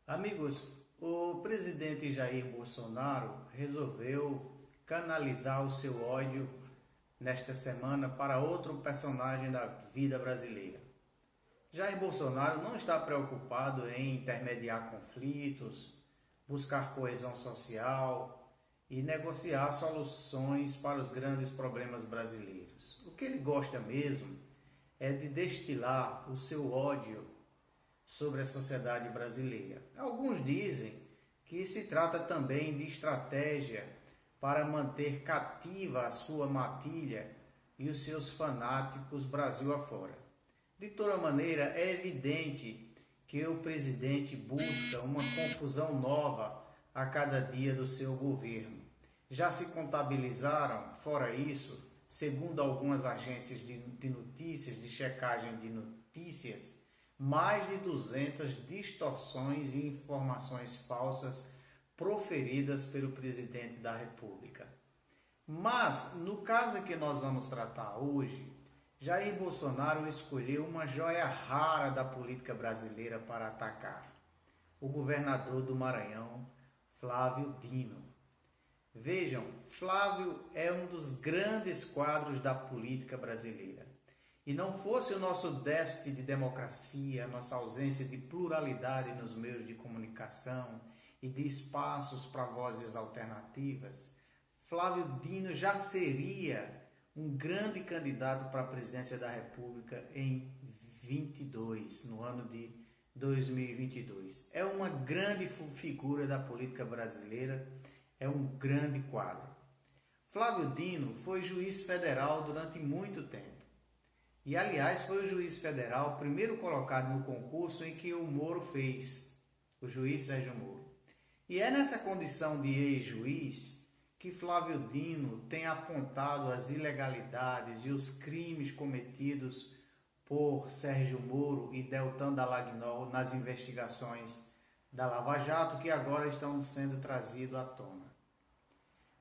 Amigos, o presidente Jair Bolsonaro resolveu canalizar o seu ódio nesta semana para outro personagem da vida brasileira. Jair Bolsonaro não está preocupado em intermediar conflitos, buscar coesão social e negociar soluções para os grandes problemas brasileiros. O que ele gosta mesmo é de destilar o seu ódio sobre a sociedade brasileira. Alguns dizem que se trata também de estratégia para manter cativa a sua matilha e os seus fanáticos Brasil afora. De toda maneira, é evidente que o presidente busca uma confusão nova a cada dia do seu governo. Já se contabilizaram, fora isso, segundo algumas agências de notícias, de checagem de notícias, mais de 200 distorções e informações falsas proferidas pelo presidente da República. Mas, no caso que nós vamos tratar hoje, Jair Bolsonaro escolheu uma joia rara da política brasileira para atacar: o governador do Maranhão, Flávio Dino. Vejam, Flávio é um dos grandes quadros da política brasileira. E não fosse o nosso déficit de democracia, a nossa ausência de pluralidade nos meios de comunicação e de espaços para vozes alternativas, Flávio Dino já seria um grande candidato para a presidência da República em 22, no ano de 2022. É uma grande figura da política brasileira, é um grande quadro. Flávio Dino foi juiz federal durante muito tempo. E, aliás, foi o juiz federal primeiro colocado no concurso em que o Moro fez, o juiz Sérgio Moro. E é nessa condição de ex-juiz que Flávio Dino tem apontado as ilegalidades e os crimes cometidos por Sérgio Moro e Deltan Dallagnol nas investigações da Lava Jato, que agora estão sendo trazidos à tona.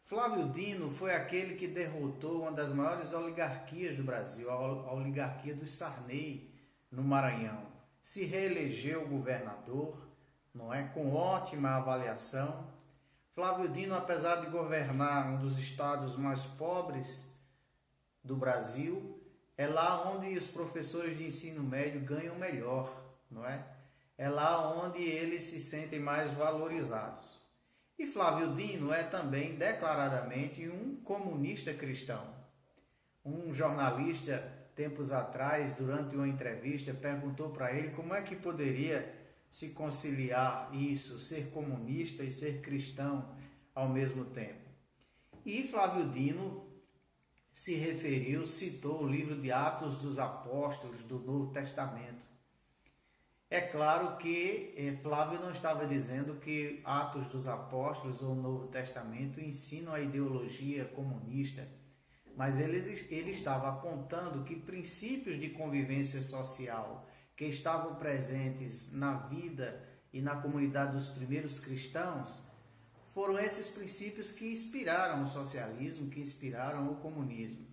Flávio Dino foi aquele que derrotou uma das maiores oligarquias do Brasil, a oligarquia dos Sarney, no Maranhão. Se reelegeu governador, não é? Com ótima avaliação. Flávio Dino, apesar de governar um dos estados mais pobres do Brasil, é lá onde os professores de ensino médio ganham melhor, não é? É lá onde eles se sentem mais valorizados. E Flávio Dino é também declaradamente um comunista cristão. Um jornalista, tempos atrás, durante uma entrevista, perguntou para ele como é que poderia se conciliar isso, ser comunista e ser cristão ao mesmo tempo. E Flávio Dino se referiu, citou o livro de Atos dos Apóstolos do Novo Testamento. É claro que Flávio não estava dizendo que Atos dos Apóstolos ou o Novo Testamento ensinam a ideologia comunista, mas ele estava apontando que princípios de convivência social que estavam presentes na vida e na comunidade dos primeiros cristãos foram esses princípios que inspiraram o socialismo, que inspiraram o comunismo.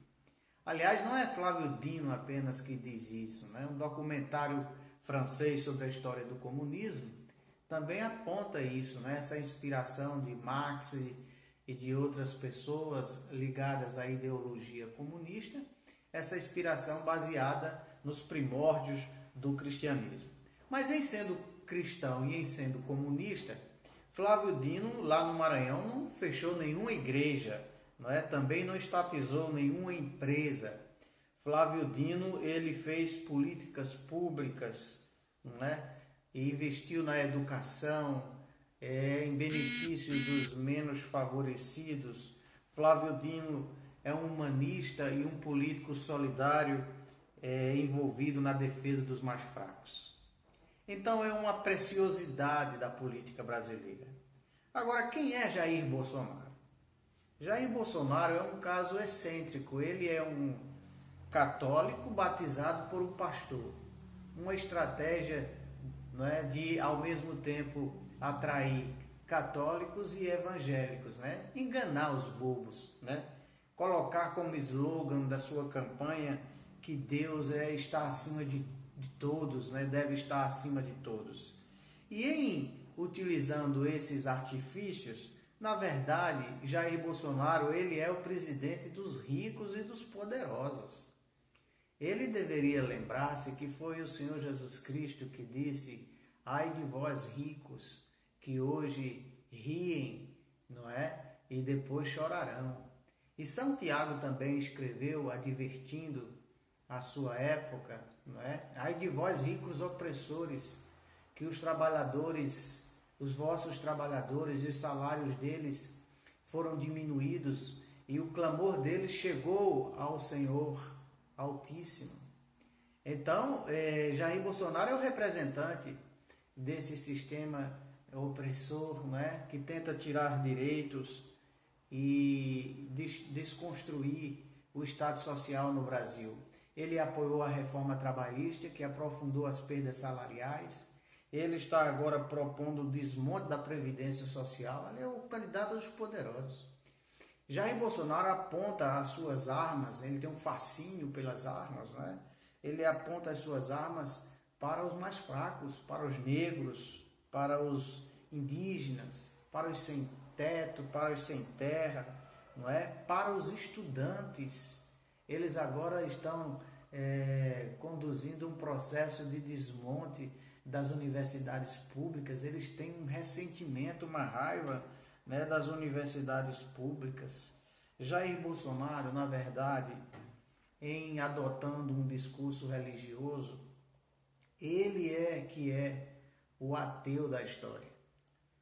Aliás, não é Flávio Dino apenas que diz isso, né? Um documentário francês sobre a história do comunismo também aponta isso, né? Essa inspiração de Marx e de outras pessoas ligadas à ideologia comunista, essa inspiração baseada nos primórdios do cristianismo. Mas em sendo cristão e em sendo comunista, Flávio Dino, lá no Maranhão, não fechou nenhuma igreja, não é? Também não estatizou nenhuma empresa. Flávio Dino, ele fez políticas públicas, não é? E investiu na educação, em benefício dos menos favorecidos. Flávio Dino é um humanista e um político solidário, envolvido na defesa dos mais fracos. Então é uma preciosidade da política brasileira. Agora, quem é Jair Bolsonaro? Jair Bolsonaro é um caso excêntrico. Ele é um católico batizado por um pastor. Uma estratégia, não é, de, ao mesmo tempo, atrair católicos e evangélicos, né? Enganar os bobos, né? Colocar como slogan da sua campanha que Deus está acima de todos, né? Deve estar acima de todos. E em utilizando esses artifícios, na verdade, Jair Bolsonaro, ele é o presidente dos ricos e dos poderosos. Ele deveria lembrar-se que foi o Senhor Jesus Cristo que disse: ai de vós ricos, que hoje riem, não é? E depois chorarão. E São Tiago também escreveu, advertindo a sua época, não é? Ai de vós ricos opressores, que os trabalhadores, os vossos trabalhadores e os salários deles foram diminuídos e o clamor deles chegou ao Senhor Altíssimo. Então, Jair Bolsonaro é o representante desse sistema opressor, não é? Que tenta tirar direitos e desconstruir o Estado Social no Brasil. Ele apoiou a reforma trabalhista, que aprofundou as perdas salariais. Ele está agora propondo o desmonte da Previdência Social. Ele é o candidato dos poderosos. Jair Bolsonaro aponta as suas armas, ele tem um fascínio pelas armas, né? Ele aponta as suas armas para os mais fracos, para os negros, para os indígenas, para os sem teto, para os sem terra, não é? Para os estudantes. Eles agora estão conduzindo um processo de desmonte das universidades públicas. Eles têm um ressentimento, uma raiva, né, das universidades públicas. Jair Bolsonaro, na verdade, em adotando um discurso religioso, ele que é o ateu da história.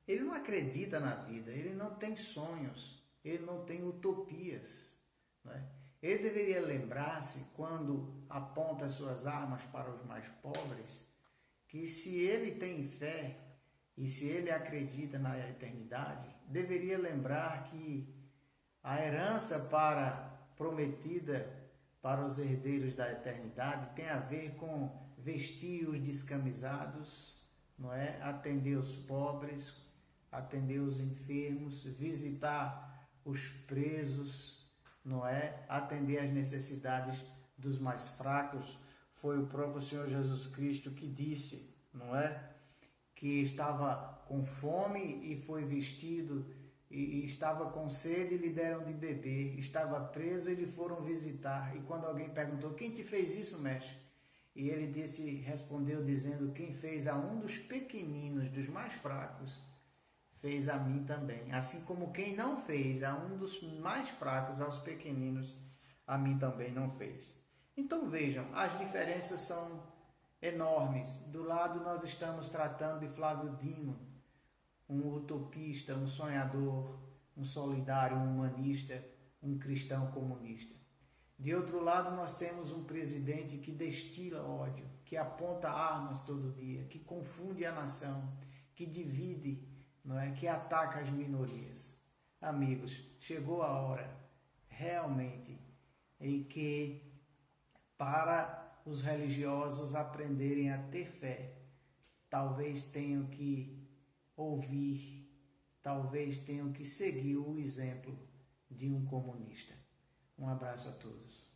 Ele não acredita na vida, ele não tem sonhos, ele não tem utopias, né? Ele deveria lembrar-se, quando aponta as suas armas para os mais pobres, que se ele tem fé e se ele acredita na eternidade, deveria lembrar que a herança prometida para os herdeiros da eternidade tem a ver com vestir os descamisados, não é? Atender os pobres, atender os enfermos, visitar os presos, não é? Atender às necessidades dos mais fracos. Foi o próprio Senhor Jesus Cristo que disse, não é? Que estava com fome e foi vestido, e estava com sede e lhe deram de beber, estava preso e lhe foram visitar. E quando alguém perguntou: quem te fez isso, mestre? E ele respondeu dizendo: quem fez a um dos pequeninos, dos mais fracos, fez a mim também. Assim como quem não fez a um dos mais fracos, aos pequeninos, a mim também não fez. Então vejam, as diferenças são enormes. Do lado nós estamos tratando de Flávio Dino, um utopista, um sonhador, um solidário, um humanista, um cristão comunista. De outro lado nós temos um presidente que destila ódio, que aponta armas todo dia, que confunde a nação, que divide, não é? Que ataca as minorias. Amigos, chegou a hora realmente em que, para os religiosos aprenderem a ter fé, talvez tenham que ouvir, talvez tenham que seguir o exemplo de um comunista. Um abraço a todos.